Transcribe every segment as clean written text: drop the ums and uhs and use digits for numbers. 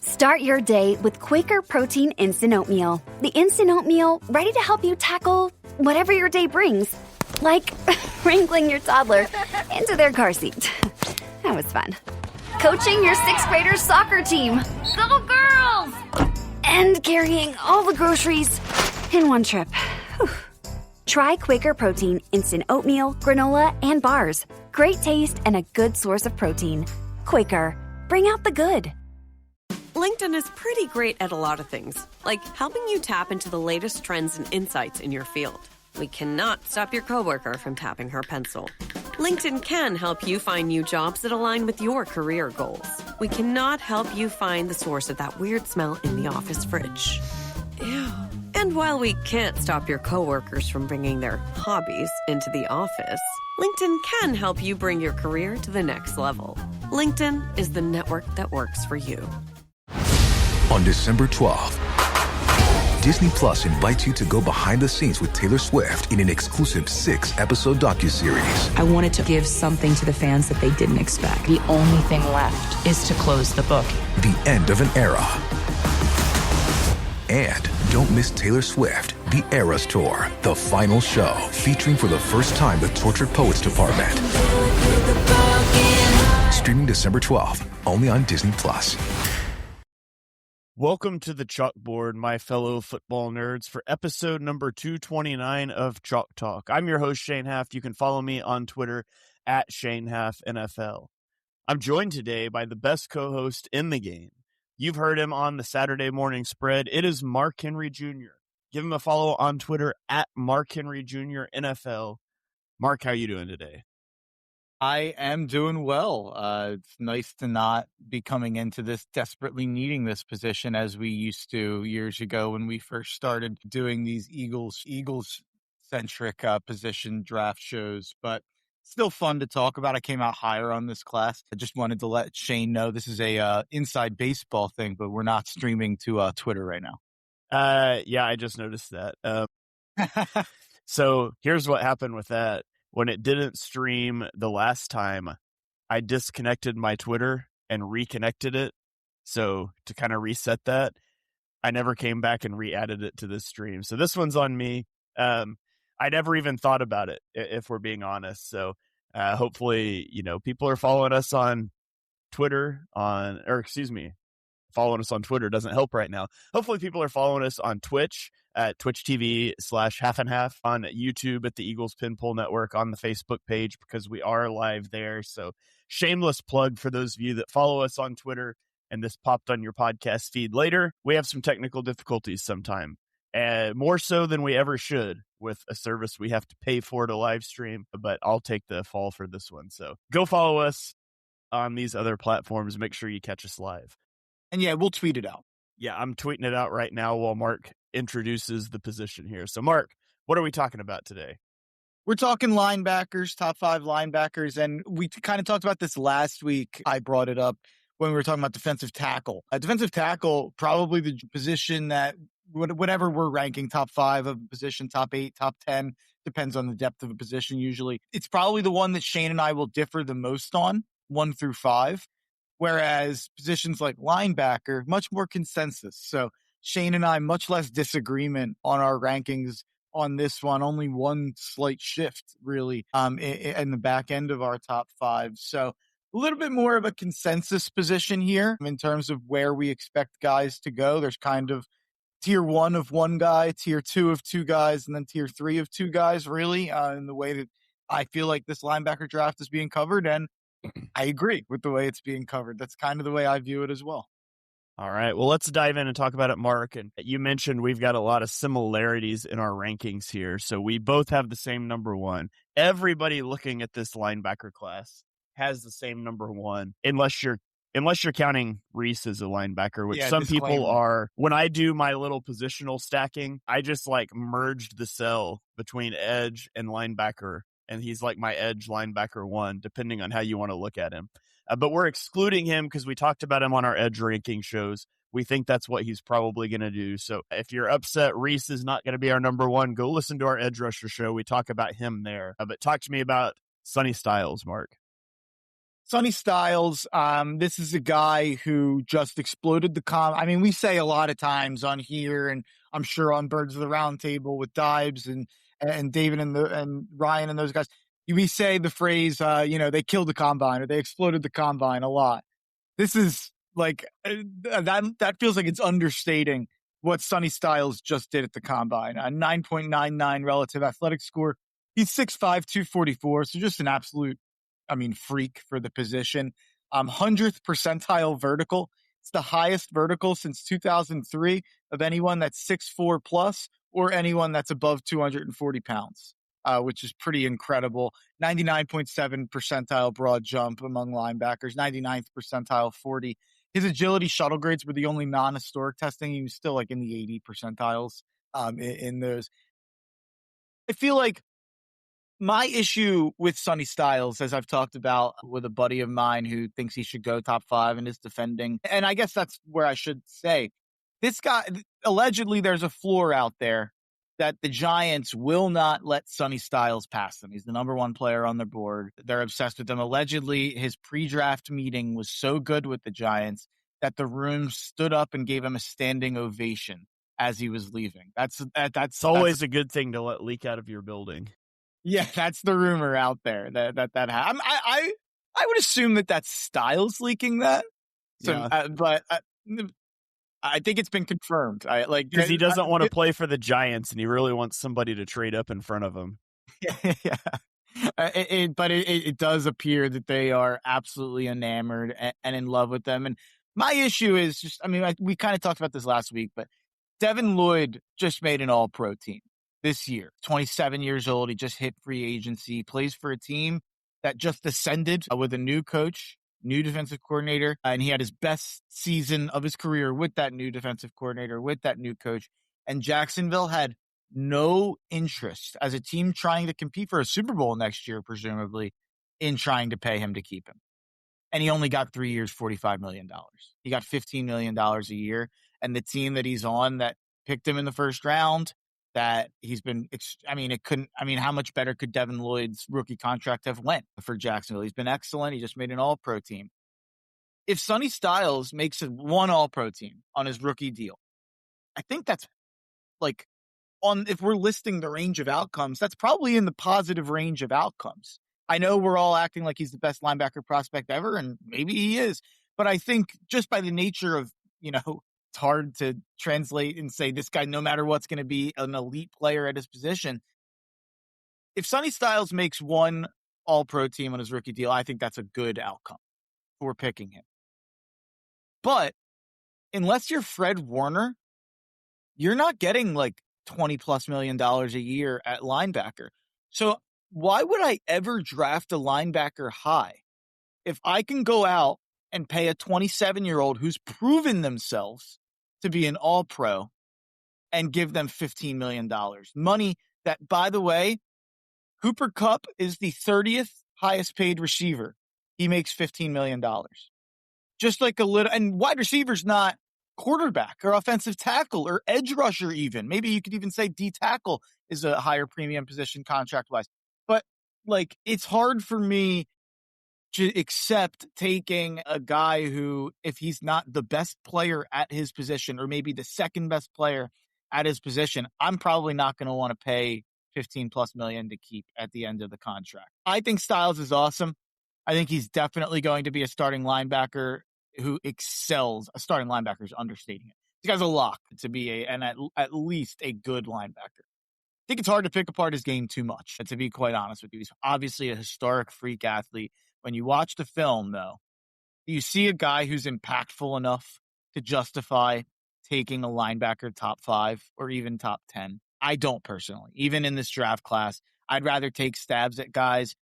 Start your day with Quaker Protein Instant Oatmeal. The instant oatmeal ready to help you tackle whatever your day brings. Like wrangling your toddler into their car seat. That was fun. Coaching your 6th graders soccer team. Go girls! And carrying all the groceries in one trip. Whew. Try Quaker Protein Instant Oatmeal, granola, and bars. Great taste and a good source of protein. Quaker, bring out the good. LinkedIn is pretty great at a lot of things, like helping you tap into the latest trends and insights in your field. We cannot stop your coworker from tapping her pencil. LinkedIn can help you find new jobs that align with your career goals. We cannot help you find the source of that weird smell in the office fridge. Ew. And while we can't stop your coworkers from bringing their hobbies into the office, LinkedIn can help you bring your career to the next level. LinkedIn is the network that works for you. On December 12th, Disney Plus invites you to go behind the scenes with Taylor Swift in an exclusive 6-episode docuseries. I wanted to give something to the fans that they didn't expect. The only thing left is to close the book. The end of an era. And don't miss Taylor Swift, The Eras Tour, the final show, featuring for the first time the Tortured Poets Department. Streaming December 12th, only on Disney Plus. Welcome to the Chalkboard, my fellow football nerds, for episode number 229 of Chalk Talk. I'm your host, Shane Haft. You can follow me on Twitter at ShaneHaftNFL. I'm joined today by the best co-host in the game. You've heard him on the Saturday morning spread. It is Mark Henry Jr. Give him a follow on Twitter at Mark Henry Jr. NFL. Mark, how you doing today? I am doing well. It's nice to not be coming into this desperately needing this position as we used to years ago when we first started doing these Eagles-centric position draft shows. But still fun to talk about. I came out higher on this class. I just wanted to let Shane know this is a inside baseball thing, but we're not streaming to Twitter right now. Yeah, I just noticed that. So here's what happened with that. When it didn't stream the last time, I disconnected my Twitter and reconnected it. So to kind of reset that, I never came back and re-added it to this stream. So this one's on me. I never even thought about it, if we're being honest. So hopefully, people are following us on Twitter following us on Twitter doesn't help right now. Hopefully people are following us on Twitch at Twitch TV/half and half, on YouTube at the Eagles Pinpool Network, on the Facebook page, because we are live there. So shameless plug for those of you that follow us on Twitter and this popped on your podcast feed later. We have some technical difficulties sometime, more so than we ever should with a service we have to pay for to live stream, but I'll take the fall for this one. So go follow us on these other platforms. Make sure you catch us live. And yeah, we'll tweet it out. Yeah, I'm tweeting it out right now while Mark introduces the position here. So, Mark, what are we talking about today? We're talking linebackers, top 5 linebackers, and we kind of talked about this last week. I brought it up when we were talking about defensive tackle. Defensive tackle, probably the position that, whatever we're ranking, top 5 of a position, top 8, top 10, depends on the depth of a position usually. It's probably the one that Shane and I will differ the most on, 1 through 5. Whereas positions like linebacker, much more consensus. So Shane and I, much less disagreement on our rankings on this one. Only one slight shift, really, in the back end of our top 5. So a little bit more of a consensus position here in terms of where we expect guys to go. There's kind of tier 1 of one guy, tier 2 of 2 guys, and then tier 3 of 2 guys, really, in the way that I feel like this linebacker draft is being covered. And I agree with the way it's being covered. That's kind of the way I view it as well. All right. Well, let's dive in and talk about it, Mark. And you mentioned we've got a lot of similarities in our rankings here. So we both have the same number 1. Everybody looking at this linebacker class has the same number 1, unless you're counting Reese as a linebacker, which some people are. When I do my little positional stacking, I just merged the cell between edge and linebacker. And he's like my edge linebacker 1, depending on how you want to look at him. But we're excluding him because we talked about him on our edge ranking shows. We think that's what he's probably going to do. So if you're upset Reese is not going to be our number 1, go listen to our edge rusher show. We talk about him there. But talk to me about Sonny Styles, Mark. Sonny Styles, this is a guy who just exploded the I mean, we say a lot of times on here, and I'm sure on Birds of the Round Table with Dibes and David and Ryan and those guys, we say the phrase, they killed the combine or they exploded the combine a lot. This is like that feels like it's understating what Sonny Styles just did at the combine. A 9.99 relative athletic score. He's 6'5", 244, so just an absolute, freak for the position. 100th percentile vertical. It's the highest vertical since 2003 of anyone that's 6'4 plus or anyone that's above 240 pounds, which is pretty incredible. 99.7 percentile broad jump among linebackers, 99th percentile 40. His agility shuttle grades were the only non-historic testing. He was still like in the 80 percentiles in those. I feel like my issue with Sonny Styles, as I've talked about with a buddy of mine who thinks he should go top 5 and is defending, and I guess that's where I should say, this guy, allegedly there's a floor out there that the Giants will not let Sonny Styles pass them. He's the number 1 player on their board. They're obsessed with him. Allegedly, his pre-draft meeting was so good with the Giants that the room stood up and gave him a standing ovation as he was leaving. That's always a good thing to let leak out of your building. Yeah, that's the rumor out there that I would assume that that's Styles leaking that. So, yeah. But I think it's been confirmed. Because he doesn't want to play for the Giants, and he really wants somebody to trade up in front of him. Yeah. But it does appear that they are absolutely enamored and in love with them. And my issue is just, we kind of talked about this last week, but Devin Lloyd just made an All-Pro team this year. 27 years old. He just hit free agency. Plays for a team that just ascended with a new coach, new defensive coordinator, and he had his best season of his career with that new defensive coordinator, with that new coach. And Jacksonville had no interest as a team trying to compete for a Super Bowl next year, presumably, in trying to pay him to keep him. And he only got 3 years, $45 million. He got $15 million a year. And the team that he's on that picked him in the first round, that he's been, how much better could Devin Lloyd's rookie contract have went for Jacksonville? He's been excellent. He just made an All-Pro team. If Sonny Styles makes one All-Pro team on his rookie deal, I think that's if we're listing the range of outcomes, that's probably in the positive range of outcomes. I know we're all acting like he's the best linebacker prospect ever, and maybe he is, but I think just by the nature of, it's hard to translate and say this guy, no matter what's going to be an elite player at his position. If Sonny Styles makes one All-Pro team on his rookie deal, I think that's a good outcome for picking him. But unless you're Fred Warner, you're not getting $20+ million a year at linebacker. So why would I ever draft a linebacker high if I can go out and pay a 27-year-old who's proven themselves to be an All-Pro and give them $15 million? Money that, by the way, Cooper Kupp is the 30th highest paid receiver. He makes $15 million. Just like a little, and wide receiver's not quarterback or offensive tackle or edge rusher even. Maybe you could even say D tackle is a higher premium position contract-wise. But it's hard for me to accept taking a guy who, if he's not the best player at his position or maybe the second best player at his position, I'm probably not going to want to pay $15+ million to keep at the end of the contract. I think Styles is awesome. I think he's definitely going to be a starting linebacker who excels. A starting linebacker is understating it. This guy's a lock to be at least a good linebacker. I think it's hard to pick apart his game too much, to be quite honest with you. He's obviously a historic freak athlete. When you watch the film, though, you see a guy who's impactful enough to justify taking a linebacker top 5 or even top 10. I don't personally. Even in this draft class, I'd rather take stabs at guys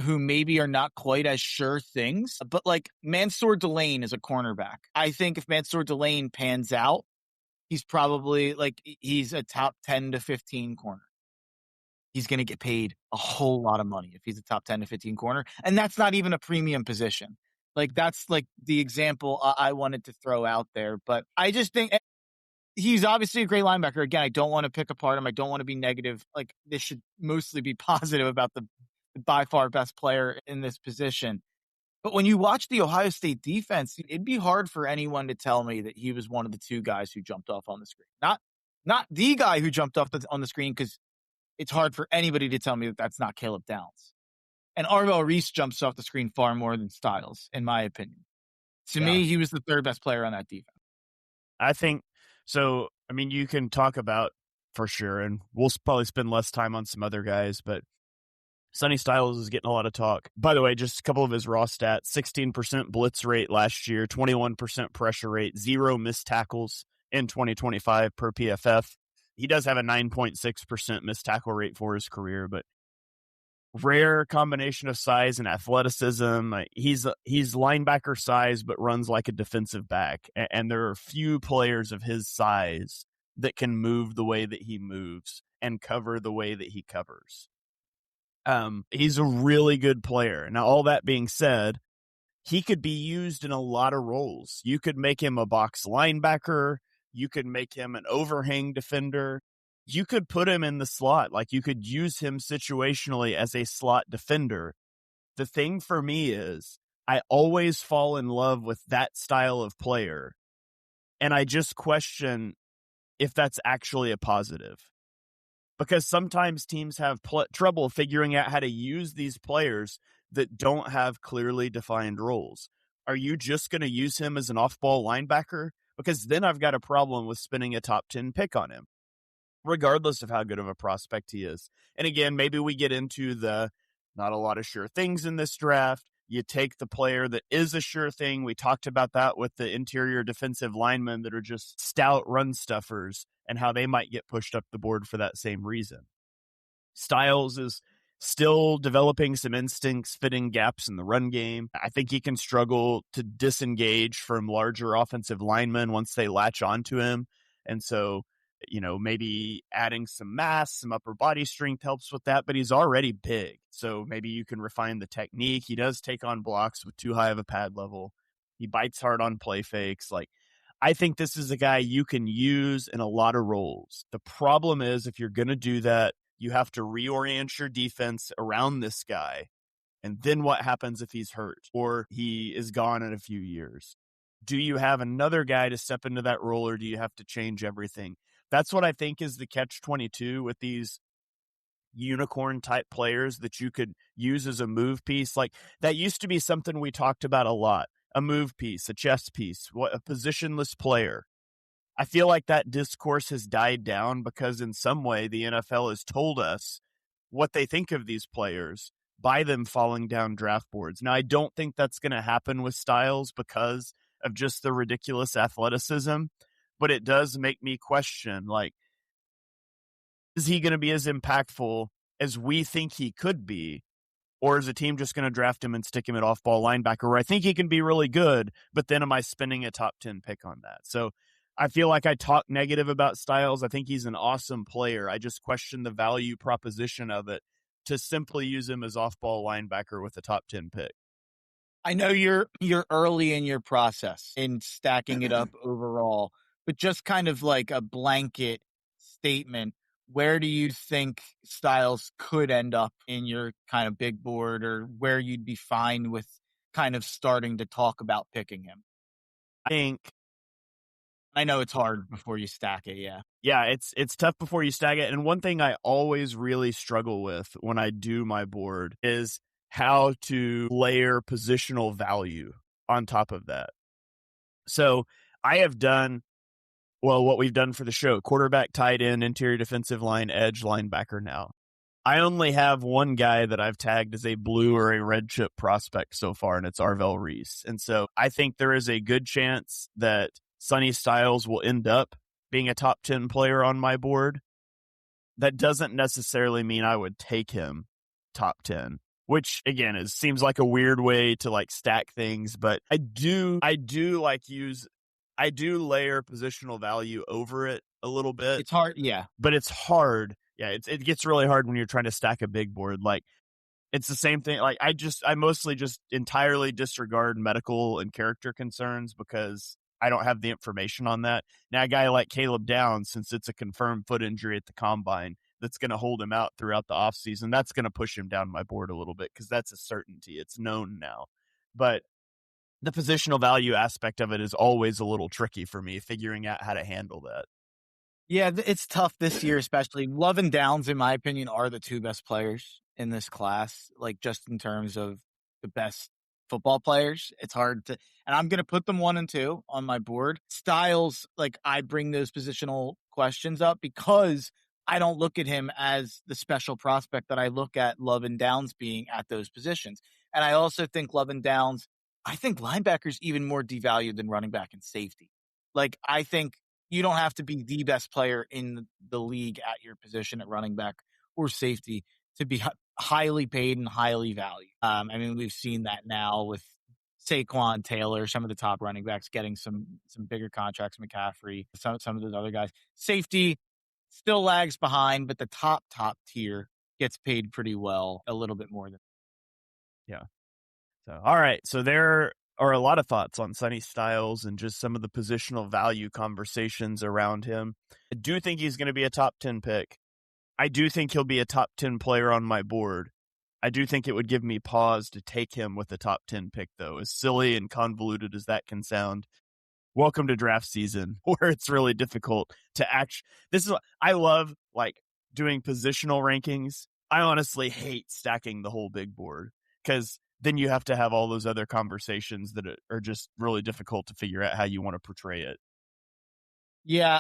who maybe are not quite as sure things. But Mansour Delane is a cornerback. I think if Mansour Delane pans out, he's probably he's a top 10 to 15 corner. He's going to get paid a whole lot of money if he's a top 10 to 15 corner. And that's not even a premium position. That's the example I wanted to throw out there. But I just think he's obviously a great linebacker. Again, I don't want to pick apart him. I don't want to be negative. This should mostly be positive about the by far best player in this position. But when you watch the Ohio State defense, it'd be hard for anyone to tell me that he was one of the two guys who jumped off on the screen. Not the guy who jumped off on the screen, because it's hard for anybody to tell me that that's not Caleb Downs. And Arvell Reese jumps off the screen far more than Styles, in my opinion. To me, he was the third best player on that defense. I think so. I mean, you can talk about for sure, and we'll probably spend less time on some other guys, but Sonny Styles is getting a lot of talk. By the way, just a couple of his raw stats: 16% blitz rate last year, 21% pressure rate, 0 missed tackles in 2025 per PFF. He does have a 9.6% missed tackle rate for his career, but rare combination of size and athleticism. He's linebacker size, but runs like a defensive back. And there are few players of his size that can move the way that he moves and cover the way that he covers. He's a really good player. Now, all that being said, he could be used in a lot of roles. You could make him a box linebacker. You could make him an overhang defender. You could put him in the slot. Like, you could use him situationally as a slot defender. The thing for me is I always fall in love with that style of player. And I just question if that's actually a positive. Because sometimes teams have trouble figuring out how to use these players that don't have clearly defined roles. Are you just going to use him as an off-ball linebacker? Because then I've got a problem with spending a top 10 pick on him, regardless of how good of a prospect he is. And again, maybe we get into the not a lot of sure things in this draft. You take the player that is a sure thing. We talked about that with the interior defensive linemen that are just stout run stuffers and how they might get pushed up the board for that same reason. Styles is still developing some instincts, fitting gaps in the run game. I think he can struggle to disengage from larger offensive linemen once they latch onto him. And so, maybe adding some mass, some upper body strength helps with that, but he's already big. So maybe you can refine the technique. He does take on blocks with too high of a pad level. He bites hard on play fakes. I think this is a guy you can use in a lot of roles. The problem is, if you're going to do that, you have to reorient your defense around this guy. And then what happens if he's hurt or he is gone in a few years? Do you have another guy to step into that role, or do you have to change everything? That's what I think is the catch-22 with these unicorn type players that you could use as a move piece. Like, that used to be something we talked about a lot. A move piece, a chess piece, a positionless player. I feel like that discourse has died down because in some way the NFL has told us what they think of these players by them falling down draft boards. Now, I don't think that's going to happen with Styles because of just the ridiculous athleticism, but it does make me question, is he going to be as impactful as we think he could be? Or is the team just going to draft him and stick him at off-ball linebacker where I think he can be really good, but then am I spending a top 10 pick on that? So I feel like I talk negative about Styles. I think he's an awesome player. I just question the value proposition of it to simply use him as off-ball linebacker with a top 10 pick. I know you're early in your process in stacking it up overall, but just kind of like a blanket statement, where do you think Styles could end up in your kind of big board, or where you'd be fine with kind of starting to talk about picking him? I know it's hard before you stack it. Yeah. Yeah. It's tough before you stack it. And one thing I always really struggle with when I do my board is how to layer positional value on top of that. So I have done, what we've done for the show: quarterback, tight end, interior defensive line, edge, linebacker. Now, I only have one guy that I've tagged as a blue or a red chip prospect so far, and it's Arvell Reese. And so I think there is a good chance that Sonny Styles will end up being a top 10 player on my board. That doesn't necessarily mean I would take him top 10, which again seems like a weird way to stack things, but I do layer positional value over it a little bit. It's hard. Yeah. But it's hard. Yeah. It gets really hard when you're trying to stack a big board. It's the same thing. I mostly just entirely disregard medical and character concerns because I don't have the information on that. Now, a guy like Caleb Downs, since it's a confirmed foot injury at the combine that's going to hold him out throughout the offseason, that's going to push him down my board a little bit because that's a certainty. It's known now. but the positional value aspect of it is always a little tricky for me, figuring out how to handle that. Yeah, it's tough this year, especially. Love and Downs, in my opinion, are the two best players in this class, like just in terms of the best football players. It's hard to, and I'm going to put them 1 and 2 on my board. Styles, like I bring those positional questions up because I don't look at him as the special prospect that I look at Love and Downs being at those positions. And I also think Love and Downs, I think linebackers even more devalued than running back and safety. Like, I think you don't have to be the best player in the league at your position at running back or safety to be highly paid and highly valued. I mean, we've seen that now with Saquon, Taylor, some of the top running backs getting some bigger contracts, McCaffrey, some of those other guys. Safety still lags behind, but the top tier gets paid pretty well, a little bit more than. Yeah. So, all right. So there are a lot of thoughts on Sonny Styles and just some of the positional value conversations around him. I do think he's going to be a top 10 pick. I do think he'll be a top 10 player on my board. I do think it would give me pause to take him with a top 10 pick, though. As silly and convoluted as that can sound, welcome to draft season, where it's really difficult to I love like doing positional rankings. I honestly hate stacking the whole big board because then you have to have all those other conversations that are just really difficult to figure out how you want to portray it. Yeah,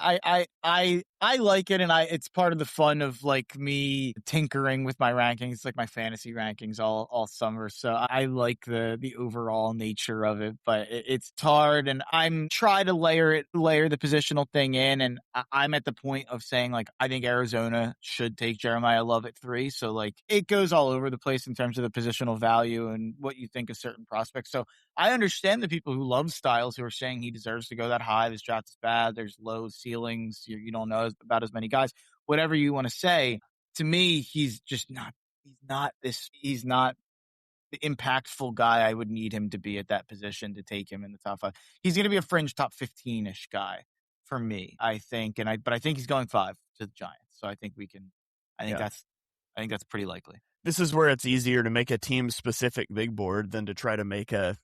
I like it, and it's part of the fun of like me tinkering with my rankings, like my fantasy rankings all summer. So I like the overall nature of it, but it's hard, and I'm trying to layer the positional thing in, and I'm at the point of saying like I think Arizona should take Jeremiah Love at 3. So like it goes all over the place in terms of the positional value and what you think of certain prospects. So I understand the people who love Styles who are saying he deserves to go that high. This draft is bad. There's low ceilings. You don't know about as many guys. Whatever you want to say, to me, he's not the impactful guy I would need him to be at that position to take him in the top 5. He's going to be a fringe top 15-ish guy for me, I think. But I think he's going 5 to the Giants. So I think that's pretty likely. This is where it's easier to make a team-specific big board than to try to make a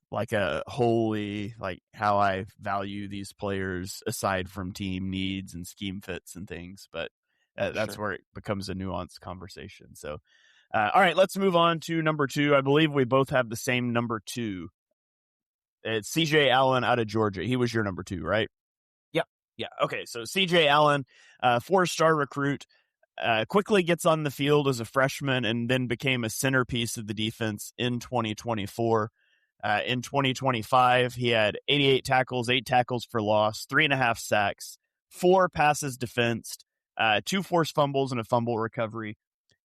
wholly, like, how I value these players aside from team needs and scheme fits and things. But that's where it becomes a nuanced conversation. So, all right, let's move on to number 2. I believe we both have the same number 2. It's C.J. Allen out of Georgia. He was your number 2, right? Yep. Yeah. Okay, so C.J. Allen, 4-star recruit. Quickly gets on the field as a freshman and then became a centerpiece of the defense in 2024. In 2025, he had 88 tackles, 8 tackles for loss, 3.5 sacks, 4 passes defensed, 2 forced fumbles, and a fumble recovery.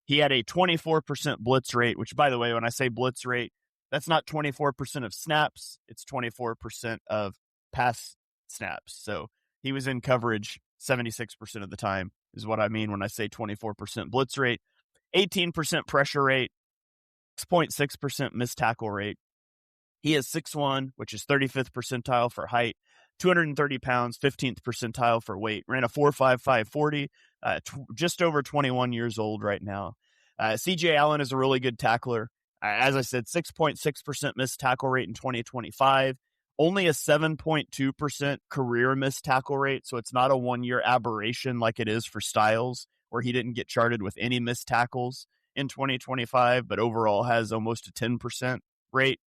He had a 24% blitz rate, which, by the way, when I say blitz rate, that's not 24% of snaps. It's 24% of pass snaps. So he was in coverage 76% of the time. Is what I mean when I say 24% blitz rate, 18% pressure rate, 6.6% missed tackle rate. He is 6'1", which is 35th percentile for height, 230 pounds, 15th percentile for weight. Ran a 4.55 40, just over 21 years old right now. C.J. Allen is a really good tackler. As I said, 6.6% missed tackle rate in 2025. Only a 7.2% career missed tackle rate, so it's not a one-year aberration like it is for Styles, where he didn't get charted with any missed tackles in 2025, but overall has almost a 10% rate.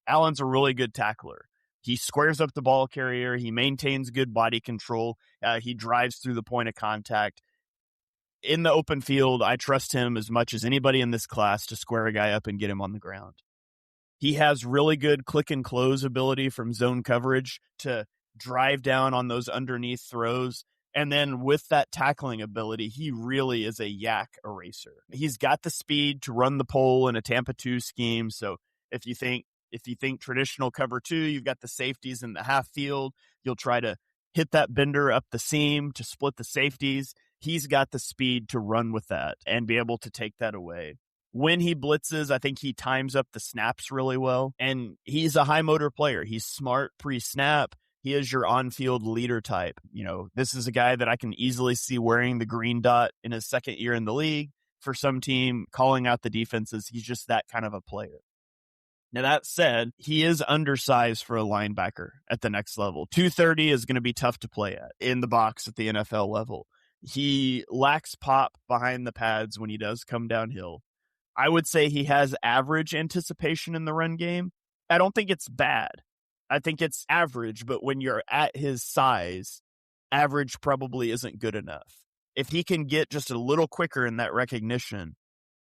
Allen's a really good tackler. He squares up the ball carrier. He maintains good body control. He drives through the point of contact. In the open field, I trust him as much as anybody in this class to square a guy up and get him on the ground. He has really good click and close ability from zone coverage to drive down on those underneath throws. And then with that tackling ability, he really is a yak eraser. He's got the speed to run the pole in a Tampa 2 scheme. So if you think traditional cover 2, you've got the safeties in the half field. You'll try to hit that bender up the seam to split the safeties. He's got the speed to run with that and be able to take that away. When he blitzes, I think he times up the snaps really well, and he's a high motor player. He's smart pre-snap. He is your on-field leader type. You know, this is a guy that I can easily see wearing the green dot in his second year in the league for some team, calling out the defenses. He's just that kind of a player. Now, that said, he is undersized for a linebacker at the next level. 230 is going to be tough to play at in the box at the NFL level. He lacks pop behind the pads when he does come downhill. I would say he has average anticipation in the run game. I don't think it's bad. I think it's average, but when you're at his size, average probably isn't good enough. If he can get just a little quicker in that recognition,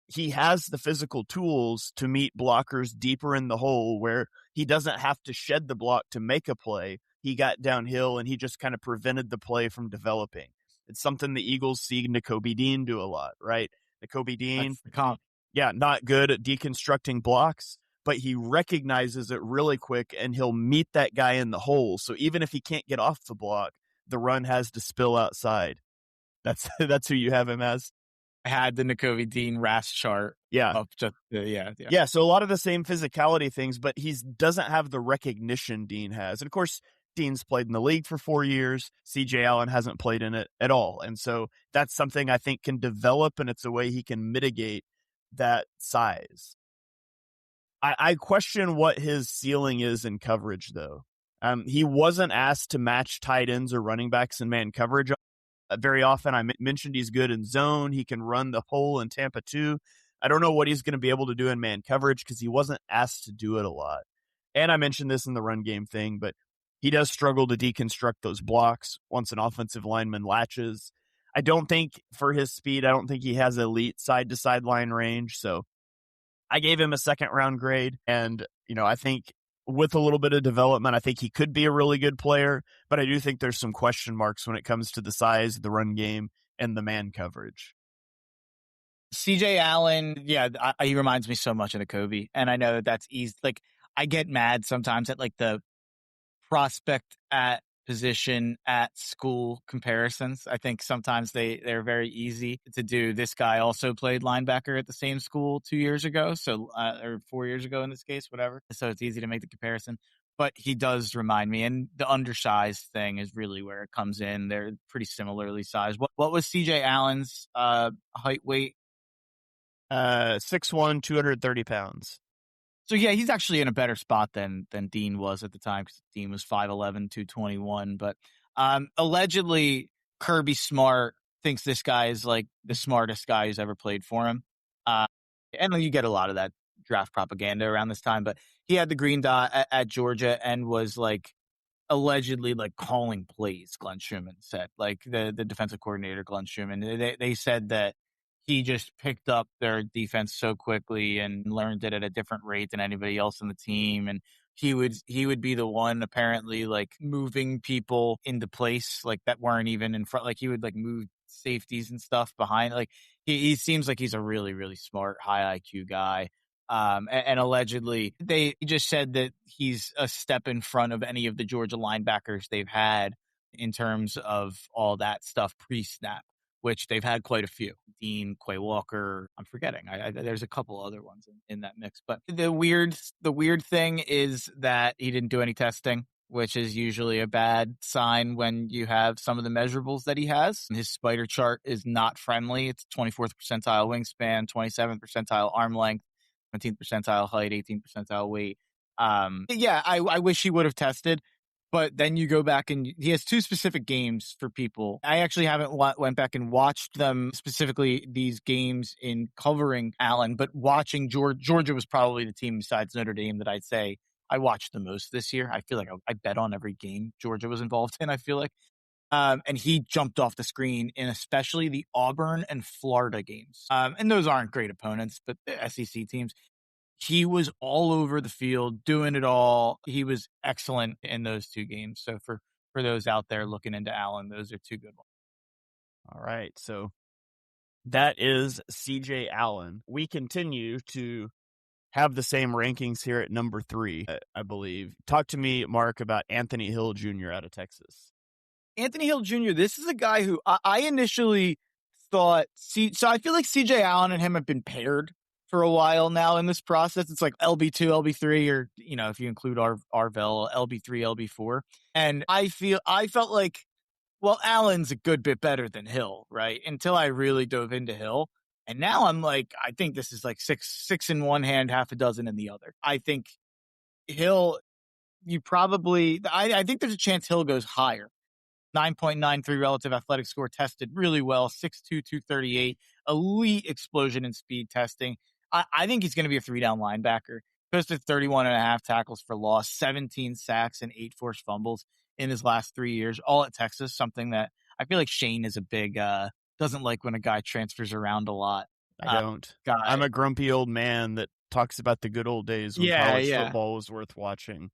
he has the physical tools to meet blockers deeper in the hole where he doesn't have to shed the block to make a play. He got downhill and he just kind of prevented the play from developing. It's something the Eagles see Nakobe Dean do a lot, right? Nakobe Dean, not good at deconstructing blocks, but he recognizes it really quick and he'll meet that guy in the hole. So even if he can't get off the block, the run has to spill outside. That's who you have him as. I had the Nakobe Dean RAS chart. Yeah. Yeah. So a lot of the same physicality things, but he doesn't have the recognition Dean has. And of course, Dean's played in the league for 4 years. CJ Allen hasn't played in it at all. And so that's something I think can develop, and it's a way he can mitigate that size. I question what his ceiling is in coverage, though. He wasn't asked to match tight ends or running backs in man coverage very often. I mentioned he's good in zone. He can run the hole in Tampa too. I don't know what he's going to be able to do in man coverage because he wasn't asked to do it a lot. And I mentioned this in the run game thing, but he does struggle to deconstruct those blocks once an offensive lineman latches. I don't think for his speed, I don't think he has elite side-to-side line range. So I gave him a second-round grade. And, I think with a little bit of development, I think he could be a really good player, but I do think there's some question marks when it comes to the size, the run game, and the man coverage. CJ Allen, he reminds me so much of Nakobe, and I know that's easy. Like, I get mad sometimes at like the prospect at position at school comparisons. I think sometimes they're very easy to do. This guy also played linebacker at the same school 2 years ago, or 4 years ago in this case, whatever. So it's easy to make the comparison. But he does remind me, and the undersized thing is really where it comes in. They're pretty similarly sized. What was CJ Allen's height, weight? 6'1", 230 pounds. So, yeah, he's actually in a better spot than Dean was at the time because Dean was 5'11", 221. But allegedly, Kirby Smart thinks this guy is like the smartest guy who's ever played for him. And you get a lot of that draft propaganda around this time. But he had the green dot at Georgia and was like allegedly like calling plays, Glenn Schumann said. Like the defensive coordinator, Glenn Schumann. They said that he just picked up their defense so quickly and learned it at a different rate than anybody else on the team. And he would be the one apparently like moving people into place like that weren't even in front. Like he would like move safeties and stuff behind. Like he seems like he's a really, really smart, high IQ guy. And allegedly they just said that he's a step in front of any of the Georgia linebackers they've had in terms of all that stuff pre-snap, which they've had quite a few. Dean, Quay Walker, I'm forgetting. There's a couple other ones in that mix. But the weird thing is that he didn't do any testing, which is usually a bad sign when you have some of the measurables that he has. His spider chart is not friendly. It's 24th percentile wingspan, 27th percentile arm length, 17th percentile height, 18th percentile weight. I wish he would have tested. But then you go back and he has two specific games for people. I actually haven't went back and watched them, specifically these games in covering Allen, but watching Georgia was probably the team besides Notre Dame that I'd say I watched the most this year. I feel like I bet on every game Georgia was involved in, I feel like. And he jumped off the screen in especially the Auburn and Florida games. And those aren't great opponents, but the SEC teams. He was all over the field, doing it all. He was excellent in those two games. So for those out there looking into Allen, those are two good ones. All right. So that is CJ Allen. We continue to have the same rankings here at number 3, I believe. Talk to me, Mark, about Anthony Hill Jr. out of Texas. Anthony Hill Jr., this is a guy who I initially thought, so I feel like CJ Allen and him have been paired for a while now in this process. It's like LB2, LB3, or, if you include Arvell, LB3, LB4. And I felt like, well, Allen's a good bit better than Hill, right? Until I really dove into Hill. And now I'm like, I think this is like six in one hand, half a dozen in the other. I think Hill, I think there's a chance Hill goes higher. 9.93 relative athletic score, tested really well, 6'2", 238, elite explosion in speed testing. I think he's going to be a 3-down linebacker. Posted 31.5 tackles for loss, 17 sacks, and 8 forced fumbles in his last 3 years, all at Texas, something that I feel like Shane is a big, doesn't like when a guy transfers around a lot. I don't. I'm a grumpy old man that talks about the good old days when college football was worth watching.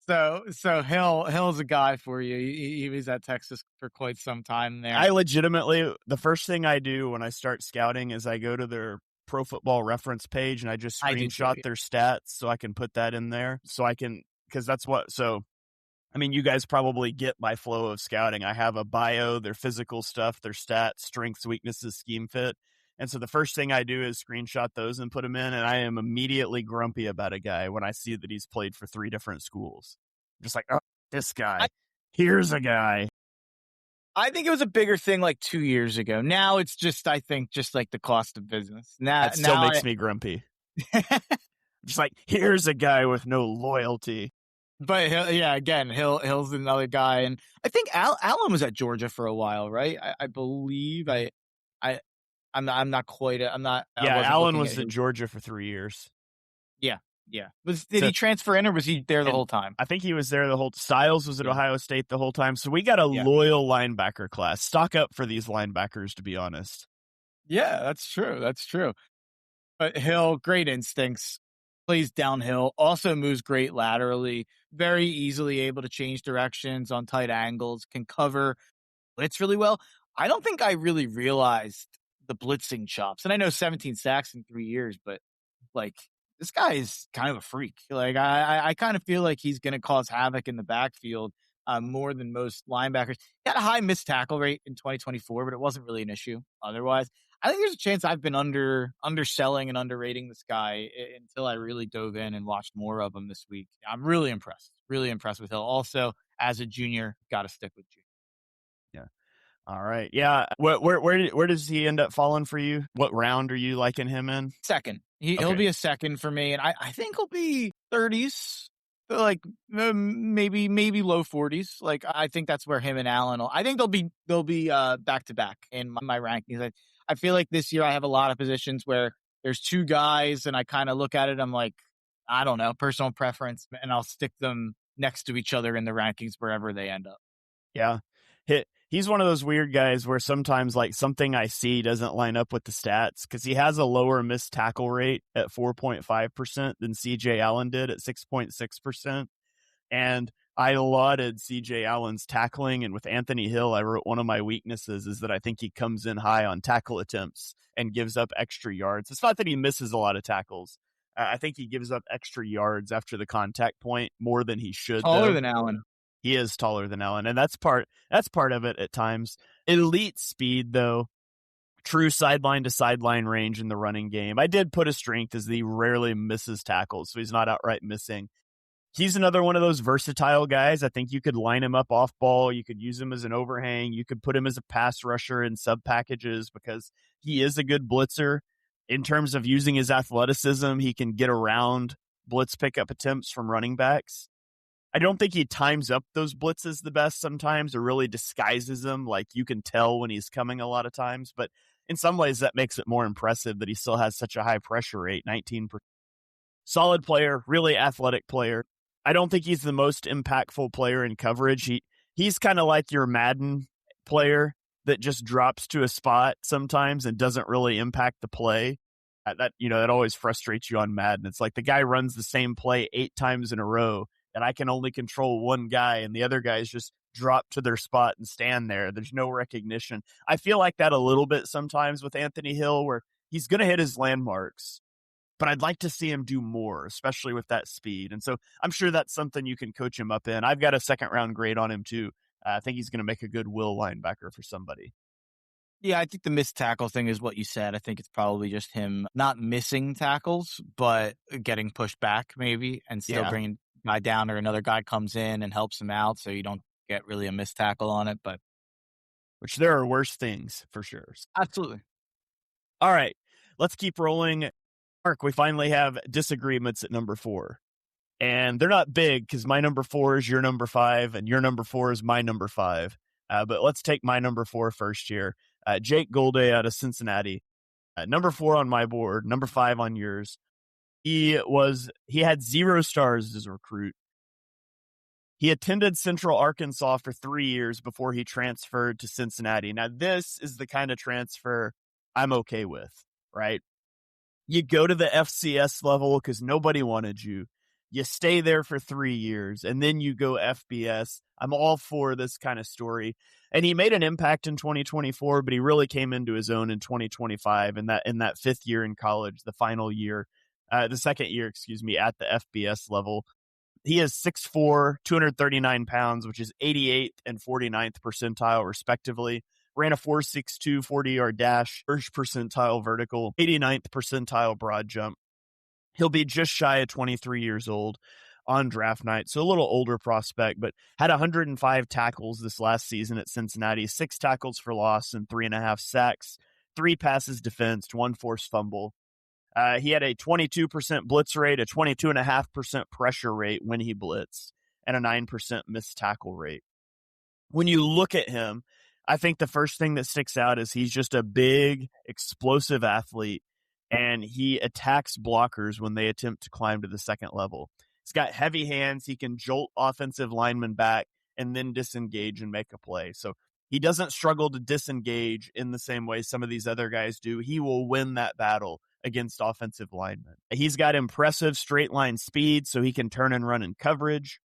So Hill's a guy for you. He was at Texas for quite some time there. I legitimately, the first thing I do when I start scouting is I go to their Pro Football Reference page and I just screenshot their stats so I can put that in there. Because that's what, so, I mean, you guys probably get my flow of scouting. I have a bio, their physical stuff, their stats, strengths, weaknesses, scheme fit. And so the first thing I do is screenshot those and put them in, and I am immediately grumpy about a guy when I see that he's played for 3 different schools. I'm just like, oh, this guy. Here's a guy. I think it was a bigger thing like 2 years ago. Now it's just, I think, just like the cost of business. That still makes me grumpy. Just like, here's a guy with no loyalty. But Hill's another guy, and I think Allen was at Georgia for a while, right? I believe I'm not quite. I'm not. Yeah, Allen was at Georgia for 3 years. Yeah. Did he transfer in, or was he there the whole time? I think he was there the whole. Styles was at Ohio State the whole time. So we got a loyal linebacker class. Stock up for these linebackers, to be honest. Yeah, that's true. But Hill, great instincts, plays downhill, also moves great laterally, very easily able to change directions on tight angles, can cover blitz really well. I don't think I really realized the blitzing chops. And I know 17 sacks in 3 years, but like, this guy is kind of a freak. Like, I kind of feel like he's going to cause havoc in the backfield more than most linebackers. He had a high missed tackle rate in 2024, but it wasn't really an issue otherwise. I think there's a chance I've been underselling and underrating this guy until I really dove in and watched more of him this week. I'm really impressed with Hill. Also, as a junior, got to stick with you. Yeah. All right. Yeah. Where does he end up falling for you? What round are you liking him in? Second. He'll be a second for me, and I think he'll be 30s, like maybe low 40s. Like, I think that's where him and Allen I think they'll be back to back in my rankings. I feel like this year I have a lot of positions where there's 2 guys, and I kind of look at it. I'm like, I don't know, personal preference, and I'll stick them next to each other in the rankings wherever they end up. Yeah. He's one of those weird guys where sometimes like something I see doesn't line up with the stats, because he has a lower missed tackle rate at 4.5% than CJ Allen did at 6.6%. And I lauded CJ Allen's tackling. And with Anthony Hill, I wrote one of my weaknesses is that I think he comes in high on tackle attempts and gives up extra yards. It's not that he misses a lot of tackles. I think he gives up extra yards after the contact point more than he should. Taller than Allen. He is taller than Allen, and that's part of it at times. Elite speed, though. True sideline to sideline range in the running game. I did put a strength as he rarely misses tackles, so he's not outright missing. He's another one of those versatile guys. I think you could line him up off ball. You could use him as an overhang. You could put him as a pass rusher in sub packages because he is a good blitzer. In terms of using his athleticism, he can get around blitz pickup attempts from running backs. I don't think he times up those blitzes the best sometimes or really disguises them. Like, you can tell when he's coming a lot of times, but in some ways that makes it more impressive that he still has such a high pressure rate, 19%. Solid player, really athletic player. I don't think he's the most impactful player in coverage. He's kind of like your Madden player that just drops to a spot sometimes and doesn't really impact the play. That always frustrates you on Madden. It's like the guy runs the same play 8 times in a row, and I can only control one guy, and the other guys just drop to their spot and stand there. There's no recognition. I feel like that a little bit sometimes with Anthony Hill, where he's going to hit his landmarks, but I'd like to see him do more, especially with that speed. And so I'm sure that's something you can coach him up in. I've got a 2nd-round grade on him, too. I think he's going to make a good will linebacker for somebody. Yeah, I think the missed tackle thing is what you said. I think it's probably just him not missing tackles, but getting pushed back maybe and still bringing a guy down, or another guy comes in and helps him out so you don't get really a missed tackle on it. But which there are worse things for sure. Absolutely. All right, let's keep rolling. Mark, we finally have disagreements at number 4. And they're not big because my number 4 is your number 5 and your number 4 is my number 5. But let's take my number 4 first here. Jake Golday out of Cincinnati. Number 4 on my board, number 5 on yours. He had 0 stars as a recruit. He attended Central Arkansas for 3 years before he transferred to Cincinnati. Now, this is the kind of transfer I'm okay with, right? You go to the FCS level because nobody wanted you. You stay there for 3 years, and then you go FBS. I'm all for this kind of story. And he made an impact in 2024, but he really came into his own in 2025 in that 5th year in college, the final year, the 2nd year, at the FBS level. He is 6'4", 239 pounds, which is 88th and 49th percentile, respectively. Ran a 4.62 40-yard dash, 1st percentile vertical, 89th percentile broad jump. He'll be just shy of 23 years old on draft night, so a little older prospect, but had 105 tackles this last season at Cincinnati, 6 tackles for loss and 3.5 sacks, 3 passes defensed, 1 forced fumble. He had a 22% blitz rate, a 22.5% pressure rate when he blitzed, and a 9% missed tackle rate. When you look at him, I think the first thing that sticks out is he's just a big, explosive athlete, and he attacks blockers when they attempt to climb to the second level. He's got heavy hands. He can jolt offensive linemen back and then disengage and make a play. So he doesn't struggle to disengage in the same way some of these other guys do. He will win that battle against offensive linemen. He's got impressive straight line speed, so he can turn and run in coverage.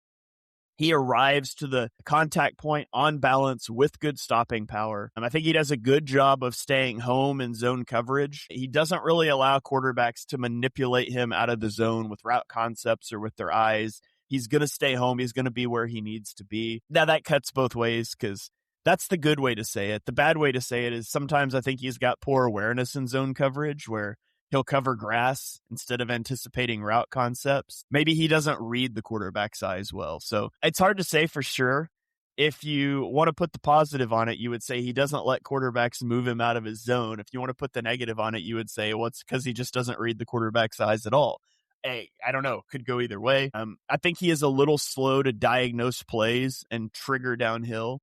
He arrives to the contact point on balance with good stopping power. I think he does a good job of staying home in zone coverage. He doesn't really allow quarterbacks to manipulate him out of the zone with route concepts or with their eyes. He's going to stay home. He's going to be where he needs to be. Now, that cuts both ways because that's the good way to say it. The bad way to say it is sometimes I think he's got poor awareness in zone coverage where he'll cover grass instead of anticipating route concepts. Maybe he doesn't read the quarterback's eyes well. So it's hard to say for sure. If you want to put the positive on it, you would say he doesn't let quarterbacks move him out of his zone. If you want to put the negative on it, you would say, well, it's because he just doesn't read the quarterback's eyes at all. Hey, I don't know. Could go either way. I think he is a little slow to diagnose plays and trigger downhill.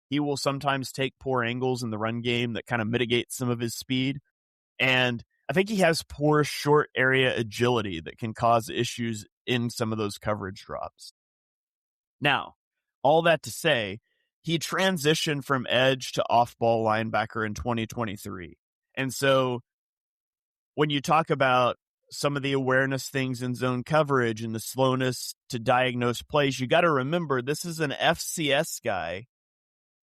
He will sometimes take poor angles in the run game that kind of mitigate some of his speed. And I think he has poor short area agility that can cause issues in some of those coverage drops. Now, all that to say, he transitioned from edge to off-ball linebacker in 2023. And so when you talk about some of the awareness things in zone coverage and the slowness to diagnose plays, you got to remember this is an FCS guy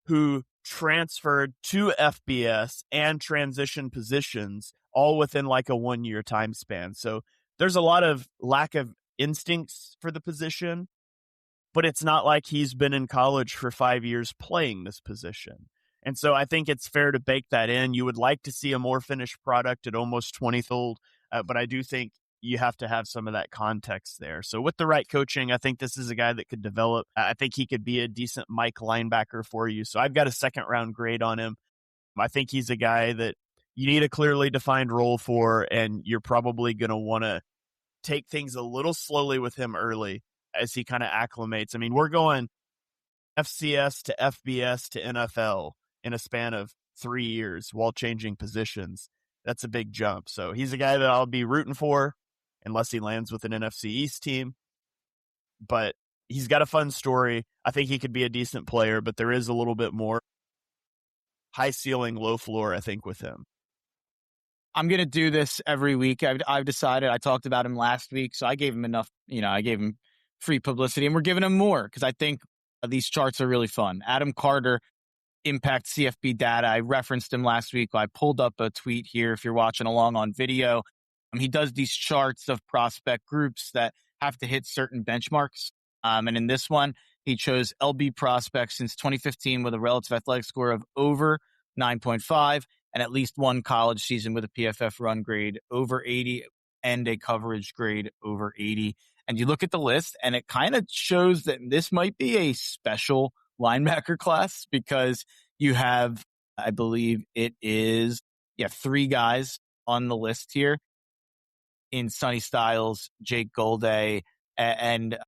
who transferred to FBS and transition positions all within like a 1-year time span. So there's a lot of lack of instincts for the position, but it's not like he's been in college for 5 years playing this position. And so I think it's fair to bake that in. You would like to see a more finished product at almost 20th old, but I do think you have to have some of that context there. So with the right coaching, I think this is a guy that could develop. I think he could be a decent Mike linebacker for you. So I've got a 2nd-round grade on him. I think he's a guy that you need a clearly defined role for, and you're probably going to want to take things a little slowly with him early as he kind of acclimates. I mean, we're going FCS to FBS to NFL in a span of 3 years while changing positions. That's a big jump. So he's a guy that I'll be rooting for unless he lands with an NFC East team. But he's got a fun story. I think he could be a decent player, but there is a little bit more high ceiling, low floor, I think, with him. I'm going to do this every week. I've decided. I talked about him last week, so I gave him enough. I gave him free publicity, and we're giving him more because I think these charts are really fun. Adam Carter, Impact CFB data. I referenced him last week. I pulled up a tweet here if you're watching along on video. He does these charts of prospect groups that have to hit certain benchmarks. And in this one, he chose LB prospects since 2015 with a relative athletic score of over 9.5 and at least one college season with a PFF run grade over 80 and a coverage grade over 80. And you look at the list and it kind of shows that this might be a special linebacker class because you have, I believe it is, 3 guys on the list here in Sonny Styles, Jake Golday, and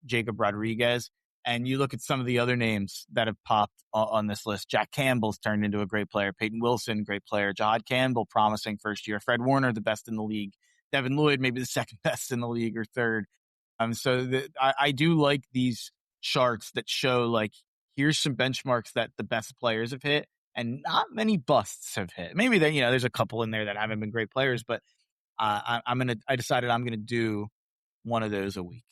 Jacob Rodriguez. And you look at some of the other names that have popped on this list. Jack Campbell's turned into a great player. Peyton Wilson, great player. Jahad Campbell, promising first year. Fred Warner, the best in the league. Devin Lloyd, maybe the second best in the league or third. I do like these charts that show, like, here's some benchmarks that the best players have hit, and not many busts have hit. Maybe there's a couple in there that haven't been great players, but I decided I'm gonna do one of those a week.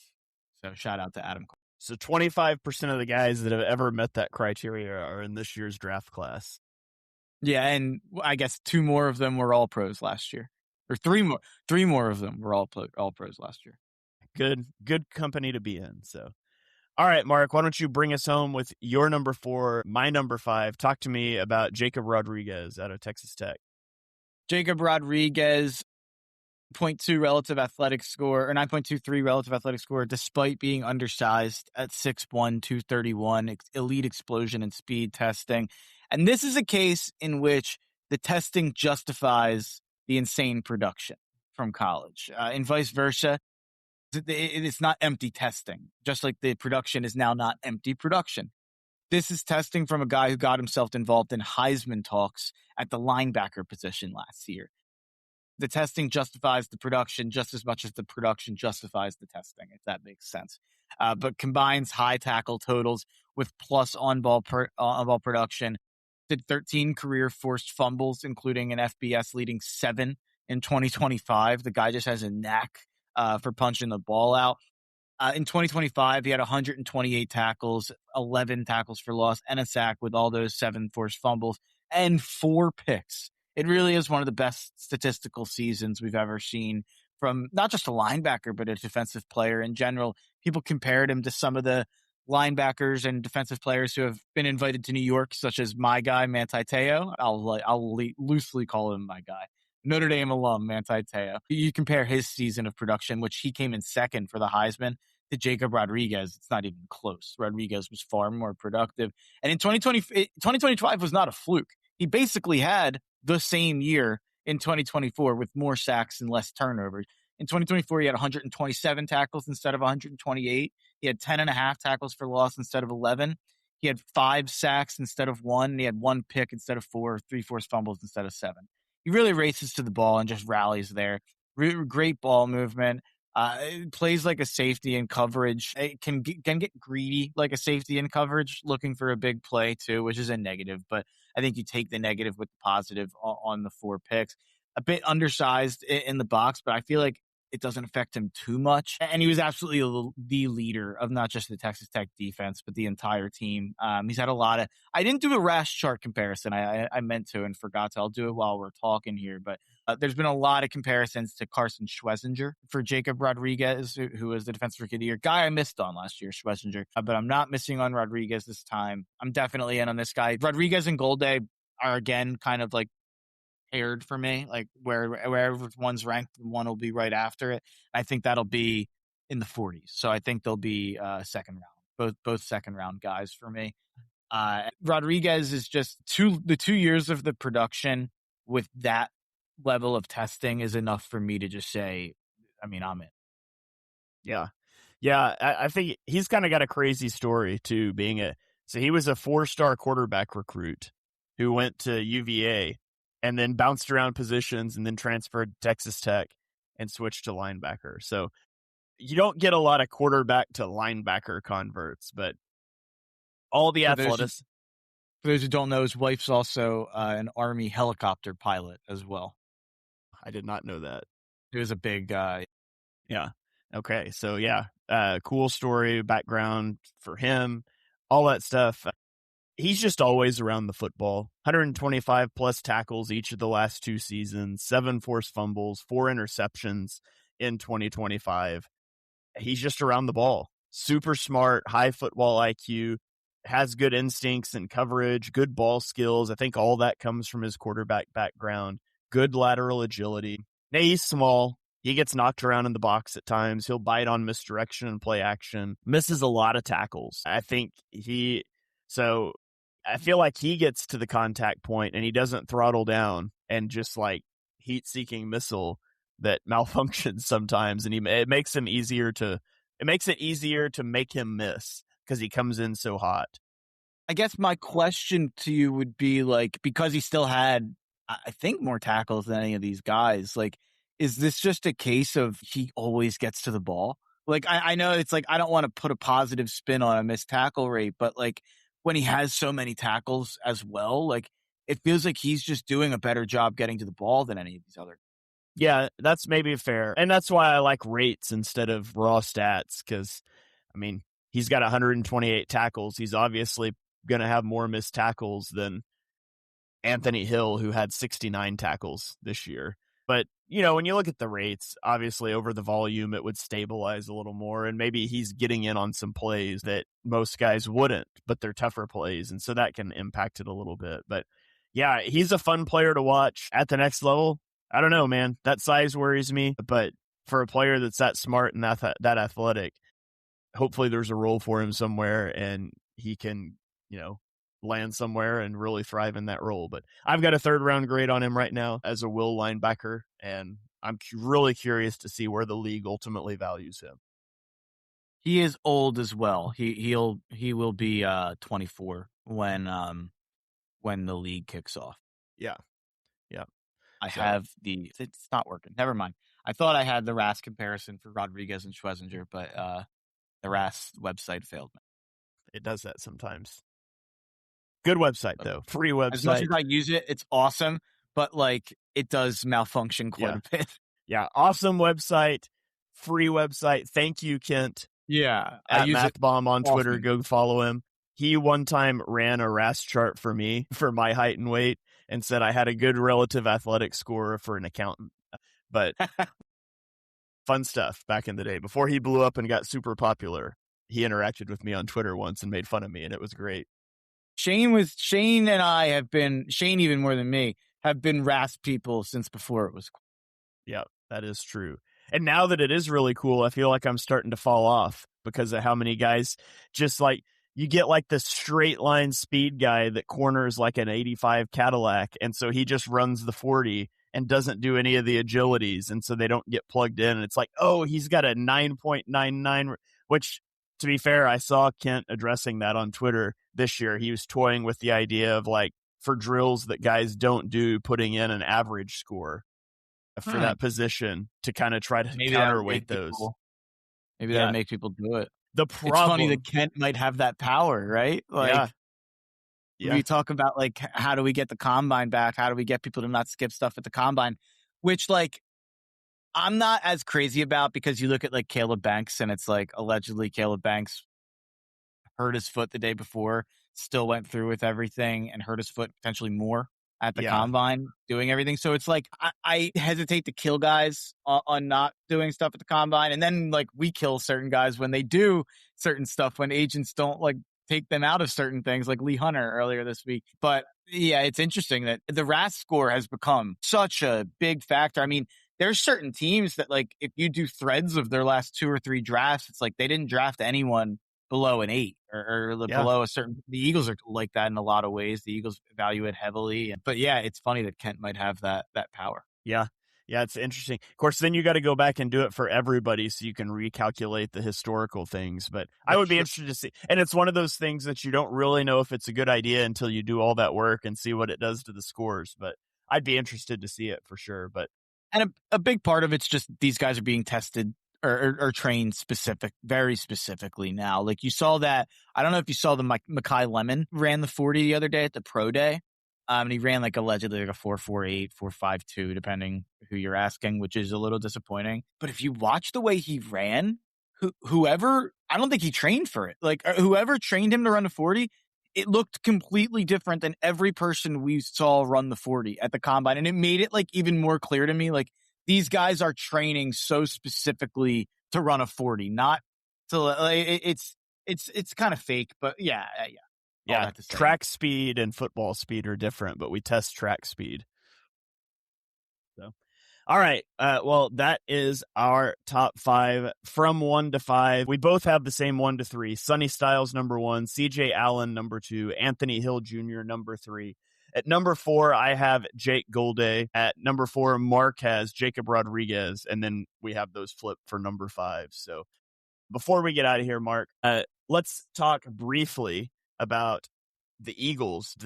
So shout out to Adam. So 25% of the guys that have ever met that criteria are in this year's draft class. Yeah, and I guess 2 more of them were all pros last year, or 3 more of them were all pros last year. Good company to be in. So, all right, Mark, why don't you bring us home with your number 4, my number 5? Talk to me about Jacob Rodriguez out of Texas Tech. Jacob Rodriguez, 0.2 relative athletic score, or 9.23 relative athletic score, despite being undersized at 6'1", 231, elite explosion and speed testing. And this is a case in which the testing justifies the insane production from college, and vice versa. It's not empty testing, just like the production is now not empty production. This is testing from a guy who got himself involved in Heisman talks at the linebacker position last year. The testing justifies the production just as much as the production justifies the testing, if that makes sense. But combines high tackle totals with plus on-ball production. Did 13 career forced fumbles, including an FBS leading 7 in 2025. The guy just has a knack for punching the ball out. In 2025, he had 128 tackles, 11 tackles for loss, and a sack with all those 7 forced fumbles and 4 picks. It really is one of the best statistical seasons we've ever seen from not just a linebacker, but a defensive player in general. People compared him to some of the linebackers and defensive players who have been invited to New York, such as my guy, Manti Te'o. I'll loosely call him my guy. Notre Dame alum, Manti Te'o. You compare his season of production, which he came in second for the Heisman, to Jacob Rodriguez. It's not even close. Rodriguez was far more productive. And in 2025 was not a fluke. He basically had the same year in 2024 with more sacks and less turnovers. In 2024, he had 127 tackles instead of 128. He had 10.5 tackles for loss instead of 11. He had 5 sacks instead of 1. He had 1 pick instead of 4, 3 forced fumbles instead of 7. He really races to the ball and just rallies there. Great ball movement. Plays like a safety in coverage. It can get greedy like a safety in coverage, looking for a big play too, which is a negative. But I think you take the negative with the positive on the 4 picks. A bit undersized in the box, but I feel like it doesn't affect him too much. And he was absolutely the leader of not just the Texas Tech defense, but the entire team. He's had a lot of, I didn't do a rash chart comparison. I meant to and forgot to. I'll do it while we're talking here. But there's been a lot of comparisons to Carson Schwezinger for Jacob Rodriguez, who was the defensive rookie of the year. Guy I missed on last year, Schwezinger. But I'm not missing on Rodriguez this time. I'm definitely in on this guy. Rodriguez and Golday are, again, kind of like paired for me, like wherever one's ranked, one will be right after it. I think that'll be in the 40s. So I think they'll be second round, both second round guys for me. Rodriguez is just the 2 years of the production with that level of testing is enough for me to just say, I'm in. Yeah. I think he's kind of got a crazy story too, so he was a 4-star quarterback recruit who went to UVA and then bounced around positions and then transferred to Texas Tech and switched to linebacker. So you don't get a lot of quarterback to linebacker converts, but all the athletics. For those who don't know, his wife's also an Army helicopter pilot as well. I did not know that. He was a big guy. Yeah. Okay. So yeah, cool story, background for him, all that stuff. He's just always around the football. 125 plus tackles each of the last 2 seasons, 7 forced fumbles, 4 interceptions in 2025. He's just around the ball. Super smart, high football IQ, has good instincts and coverage, good ball skills. I think all that comes from his quarterback background. Good lateral agility. Now, he's small. He gets knocked around in the box at times. He'll bite on misdirection and play action. Misses a lot of tackles. I feel like he gets to the contact point and he doesn't throttle down and just like heat-seeking missile that malfunctions sometimes, and it makes it easier to make him miss because he comes in so hot. I guess my question to you would be like, because he still had, I think, more tackles than any of these guys, like, is this just a case of he always gets to the ball? Like, I know it's like, I don't want to put a positive spin on a missed tackle rate, but like when he has so many tackles as well, like it feels like he's just doing a better job getting to the ball than any of these other. Yeah, that's maybe fair. And that's why I like rates instead of raw stats, because, I mean, he's got 128 tackles. He's obviously going to have more missed tackles than Anthony Hill, who had 69 tackles this year. But, when you look at the rates, obviously over the volume, it would stabilize a little more. And maybe he's getting in on some plays that most guys wouldn't, but they're tougher plays. And so that can impact it a little bit. But yeah, he's a fun player to watch at the next level. I don't know, man. That size worries me. But for a player that's that smart and that athletic, hopefully there's a role for him somewhere and he can, land somewhere and really thrive in that role. But I've got a 3rd round grade on him right now as a will linebacker, and I'm really curious to see where the league ultimately values him. He is old as well. He will be 24 when the league kicks off. Yeah. It's not working. Never mind. I thought I had the RAS comparison for Rodriguez and Schwesinger, but the RAS website failed me. It does that sometimes. Good website, though. Free website. As much as I use it, it's awesome, but like it does malfunction quite a bit. Yeah, awesome website, free website. Thank you, Kent. Yeah, at MathBomb on often. Twitter. Go follow him. He one time ran a RAS chart for me for my height and weight and said I had a good relative athletic score for an accountant. But fun stuff back in the day. Before he blew up and got super popular, he interacted with me on Twitter once and made fun of me, and it was great. Shane and I have been, Shane even more than me, have been RAS people since before it was cool. Yeah, that is true. And now that it is really cool, I feel like I'm starting to fall off because of how many guys just like, you get like the straight line speed guy that corners like an 85 Cadillac. And so he just runs the 40 and doesn't do any of the agilities. And so they don't get plugged in. And it's like, oh, he's got a 9.99, which to be fair, I saw Kent addressing that on Twitter this year. He was toying with the idea of like for drills that guys don't do, putting in an average score for that position to kind of try to counterweight those. Maybe that would make people do it. The problem, it's funny that Kent might have that power, right? Like, we talk about like, how do we get the combine back? How do we get people to not skip stuff at the combine? Which like, I'm not as crazy about, because you look at like Caleb Banks and it's like allegedly Caleb Banks hurt his foot the day before, still went through with everything and hurt his foot potentially more at the combine doing everything. So it's like, I hesitate to kill guys on not doing stuff at the combine. And then like we kill certain guys when they do certain stuff, when agents don't like take them out of certain things, like Lee Hunter earlier this week. But yeah, it's interesting that the RAS score has become such a big factor. I mean, there's certain teams that like, if you do threads of their last 2 or 3 drafts, it's like they didn't draft anyone below an 8 or below a certain. The Eagles are like that in a lot of ways. The Eagles value it heavily. But yeah, it's funny that Kent might have that power. Yeah, it's interesting. Of course, then you got to go back and do it for everybody so you can recalculate the historical things. But I would be interested to see. And it's one of those things that you don't really know if it's a good idea until you do all that work and see what it does to the scores. But I'd be interested to see it for sure. And a big part of it's just these guys are being tested or trained very specifically now. Like you saw that, I don't know if you saw the Mekhi Lemon ran the 40 the other day at the pro day. And he ran like allegedly like a 4.48, 4.52, depending who you're asking, which is a little disappointing. But if you watch the way he ran, whoever, I don't think he trained for it. Like whoever trained him to run the 40, it looked completely different than every person we saw run the 40 at the combine. And it made it like even more clear to me, like these guys are training so specifically to run a 40, not to it's kind of fake, but yeah. Track speed and football speed are different, but we test track speed. So, all right. Well, that is our top 5 from 1 to 5. We both have the same 1 to 3. Sonny Styles, number 1, CJ Allen, number 2, Anthony Hill Jr., number 3. At number 4, I have Jake Golday. At number 4, Mark has Jacob Rodriguez. And then we have those flip for number 5. So before we get out of here, Mark, let's talk briefly about the Eagles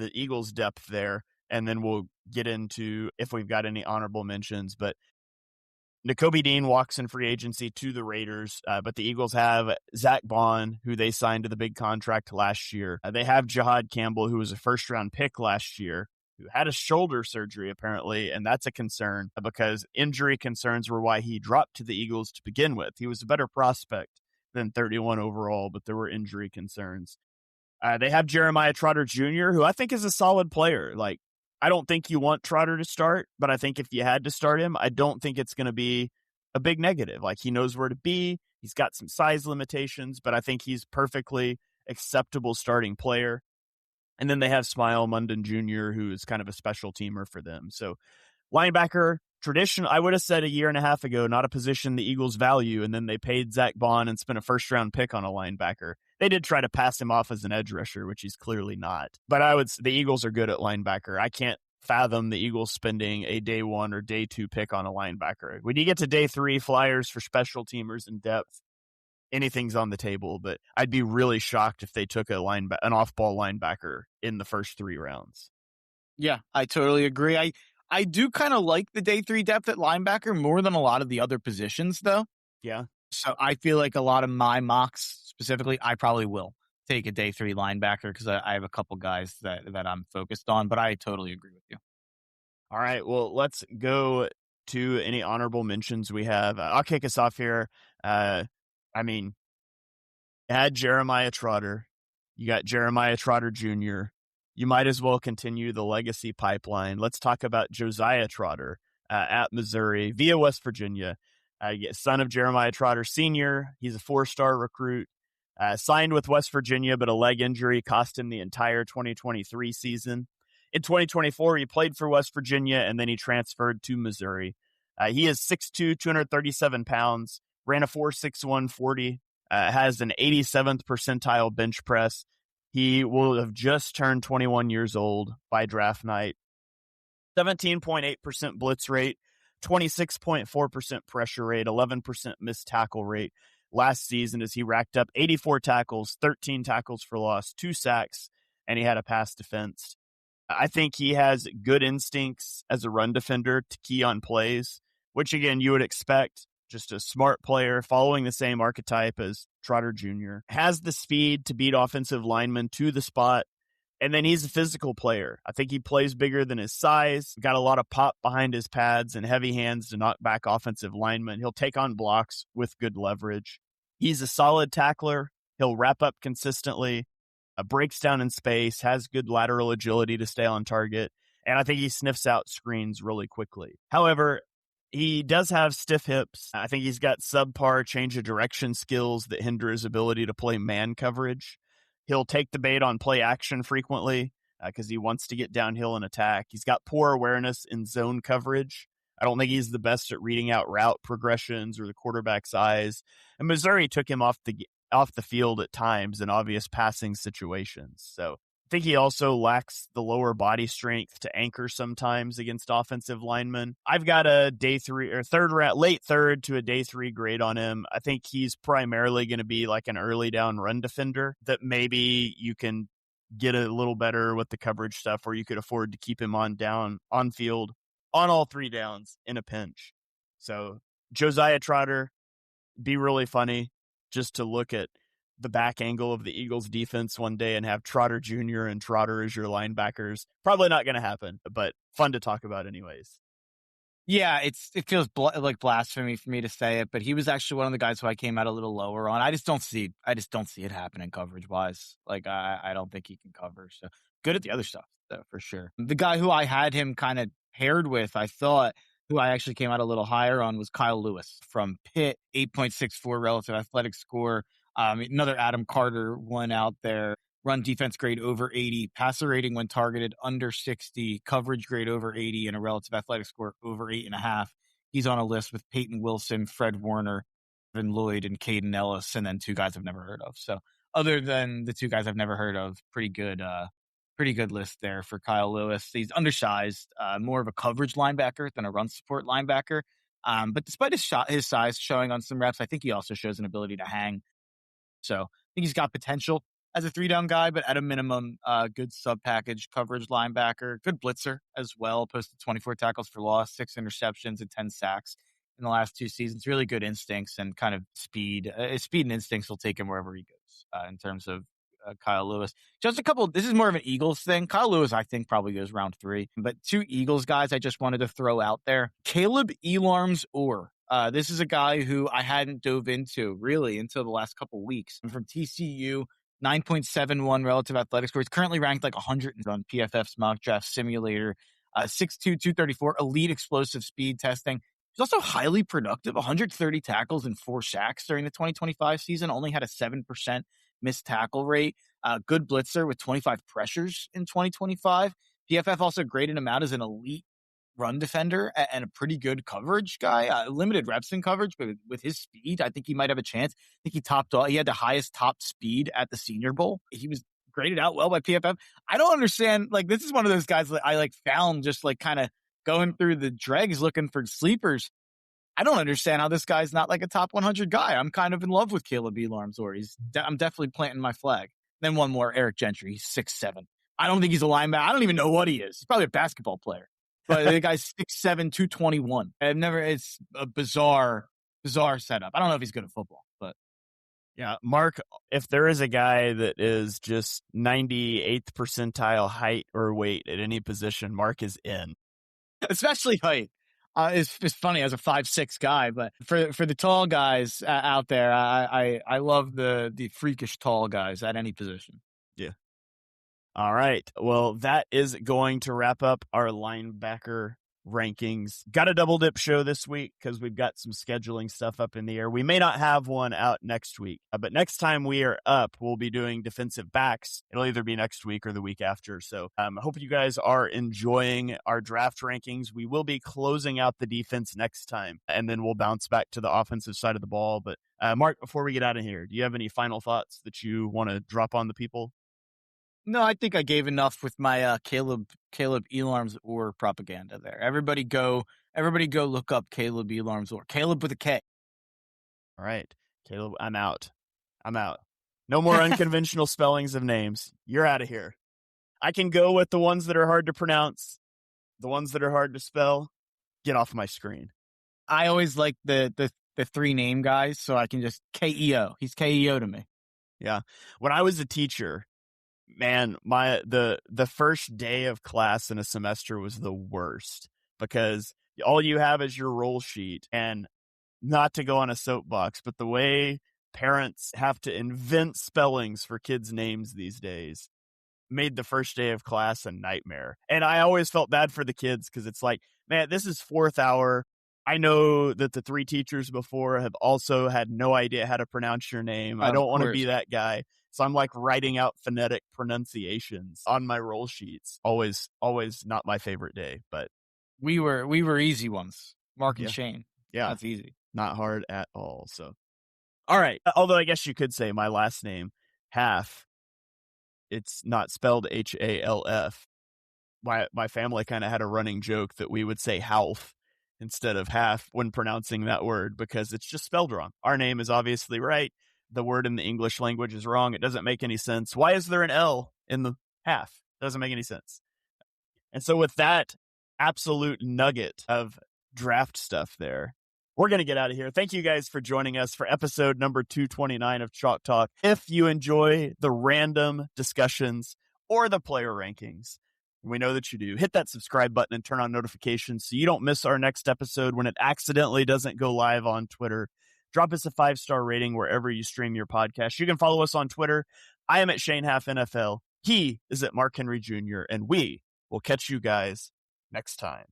depth there. And then we'll get into if we've got any honorable mentions. But Nakobe Dean walks in free agency to the Raiders, but the Eagles have Zach Bond, who they signed to the big contract last year. They have Jahad Campbell, who was a first-round pick last year, who had a shoulder surgery, apparently, and that's a concern because injury concerns were why he dropped to the Eagles to begin with. He was a better prospect than 31 overall, but there were injury concerns. They have Jeremiah Trotter Jr., who I think is a solid player. Like, I don't think you want Trotter to start, but I think if you had to start him, I don't think it's going to be a big negative. Like, he knows where to be. He's got some size limitations, but I think he's perfectly acceptable starting player. And then they have Smile Munden Jr., who is kind of a special teamer for them. So linebacker, tradition, I would have said a year and a half ago, not a position the Eagles value. And then they paid Zach Bond and spent a first-round pick on a linebacker. They did try to pass him off as an edge rusher, which he's clearly not. But the Eagles are good at linebacker. I can't fathom the Eagles spending a day 1 or day 2 pick on a linebacker. When you get to day 3, Flyers for special teamers and depth, anything's on the table. But I'd be really shocked if they took an off-ball linebacker in the first 3 rounds. Yeah, I totally agree. I do kind of like the day 3 depth at linebacker more than a lot of the other positions, though. Yeah. So I feel like a lot of my mocks specifically, I probably will take a day 3 linebacker because I have a couple guys that I'm focused on, but I totally agree with you. All right. Well, let's go to any honorable mentions we have. I'll kick us off here. Add Jeremiah Trotter. You got Jeremiah Trotter Jr. You might as well continue the legacy pipeline. Let's talk about Josiah Trotter at Missouri via West Virginia. Son of Jeremiah Trotter Sr. He's a 4-star recruit. Signed with West Virginia, but a leg injury cost him the entire 2023 season. In 2024, he played for West Virginia, and then he transferred to Missouri. He is 6'2", 237 pounds, ran a 4.61 40, has an 87th percentile bench press. He will have just turned 21 years old by draft night. 17.8% blitz rate, 26.4% pressure rate, 11% missed tackle rate last season as he racked up 84 tackles, 13 tackles for loss, 2 sacks, and he had a pass defense. I think he has good instincts as a run defender to key on plays, which again, you would expect. Just a smart player following the same archetype as Trotter Jr. Has the speed to beat offensive linemen to the spot. And then he's a physical player. I think he plays bigger than his size, got a lot of pop behind his pads and heavy hands to knock back offensive linemen. He'll take on blocks with good leverage. He's a solid tackler. He'll wrap up consistently, breaks down in space, has good lateral agility to stay on target, and I think he sniffs out screens really quickly. However, he does have stiff hips. I think he's got subpar change of direction skills that hinder his ability to play man coverage. He'll take the bait on play action frequently because he wants to get downhill and attack. He's got poor awareness in zone coverage. I don't think he's the best at reading out route progressions or the quarterback's eyes. And Missouri took him off the field at times in obvious passing situations. So I think he also lacks the lower body strength to anchor sometimes against offensive linemen. I've got a day 3 or late third to a day 3 grade on him. I think he's primarily going to be like an early down run defender that maybe you can get a little better with the coverage stuff, or you could afford to keep him on field on all 3 downs in a pinch. So Josiah Trotter, be really funny just to look at the back angle of the Eagles defense one day and have Trotter Jr. and Trotter as your linebackers. Probably not going to happen, but fun to talk about anyways. Yeah, it feels like blasphemy for me to say it, but he was actually one of the guys who I came out a little lower on. I just don't see it happening coverage wise. Like I don't think he can cover. So good at the other stuff though, for sure. The guy who I had him kind of paired with, I thought, who I actually came out a little higher on, was Kyle Lewis from Pitt, 8.64 relative athletic score. Another Adam Carter one out there. Run defense grade over 80, passer rating when targeted under 60, coverage grade over 80, and a relative athletic score over 8.5. He's on a list with Peyton Wilson, Fred Warner, Evan Lloyd, and Caden Ellis, and then 2 guys I've never heard of. So other than the 2 guys I've never heard of, pretty good Pretty good list there for Kyle Lewis. He's undersized, more of a coverage linebacker than a run support linebacker. But despite his size showing on some reps, I think he also shows an ability to hang. So I think he's got potential as a 3-down guy, but at a minimum, good sub-package coverage linebacker, good blitzer as well, posted 24 tackles for loss, 6 interceptions, and 10 sacks in the last 2 seasons. Really good instincts and kind of speed. Speed and instincts will take him wherever he goes in terms of Kyle Lewis. Just a couple, this is more of an Eagles thing. Kyle Lewis, I think, probably goes round 3. But 2 Eagles guys I just wanted to throw out there. Caleb Elarms-Orr. This is a guy who I hadn't dove into really until the last couple weeks. I'm from TCU, 9.71 relative athletic score. He's currently ranked like 100 on PFF's mock draft simulator. 6'2", 234, elite explosive speed testing. He's also highly productive, 130 tackles and 4 sacks during the 2025 season, only had a 7% missed tackle rate. Good blitzer with 25 pressures in 2025. PFF also graded him out as an elite run defender and a pretty good coverage guy. Limited reps in coverage, but with his speed, I think he might have a chance. I think he had the highest top speed at the Senior Bowl. He was graded out well by PFF. I don't understand. Like, this is one of those guys that I found just kind of going through the dregs looking for sleepers. I don't understand how this guy's not a top 100 guy. I'm kind of in love with Caleb Elarms-Orr. I'm definitely planting my flag. Then one more, Eric Gentry. He's 6'7". I don't think he's a linebacker. I don't even know what he is. He's probably a basketball player. But the guy's 6'7", 221. It's a bizarre setup. I don't know if he's good at football, but. Yeah, Mark, if there is a guy that is just 98th percentile height or weight at any position, Mark is in. Especially height. It's funny as a 5'6" guy, but for the tall guys out there, I love the freakish tall guys at any position. Yeah. All right. Well, that is going to wrap up our linebacker rankings. Got a double dip show this week because we've got some scheduling stuff up in the air. We may not have one out next week, but next time we are up, we'll be doing defensive backs. It'll either be next week or the week after. So I hope you guys are enjoying our draft rankings. We will be closing out the defense next time, and then we'll bounce back to the offensive side of the ball. But Mark, before we get out of here, do you have any final thoughts that you want to drop on the people? No, I think I gave enough with my Caleb Elarms-Orr propaganda there. Everybody go look up Caleb Elarms-Orr. Caleb with a K. All right. Caleb, I'm out. No more unconventional spellings of names. You're out of here. I can go with the ones that are hard to pronounce, the ones that are hard to spell. Get off my screen. I always like the 3 name guys, so I can just KEO. He's KEO to me. Yeah. When I was a teacher, man, the first day of class in a semester was the worst because all you have is your roll sheet, and not to go on a soapbox, but the way parents have to invent spellings for kids' names these days made the first day of class a nightmare. And I always felt bad for the kids because it's like, man, this is 4th hour. I know that the 3 teachers before have also had no idea how to pronounce your name. I don't want to be that guy. So I'm writing out phonetic pronunciations on my roll sheets. Always not my favorite day, but we were easy ones. Mark and Shane. Yeah. That's easy. Not hard at all. So, all right. Although I guess you could say my last name, Half, it's not spelled HALF. My family kind of had a running joke that we would say half instead of half when pronouncing that word because it's just spelled wrong. Our name is obviously right. The word in the English language is wrong. It doesn't make any sense. Why is there an L in the half? Doesn't make any sense. And so with that absolute nugget of draft stuff there, we're going to get out of here. Thank you guys for joining us for episode number 229 of Chalk Talk. If you enjoy the random discussions or the player rankings, we know that you do, hit that subscribe button and turn on notifications so you don't miss our next episode when it accidentally doesn't go live on Twitter. Drop us a 5-star rating wherever you stream your podcast. You can follow us on Twitter. I am at Shane Half NFL. He is at Mark Henry Jr. And we will catch you guys next time.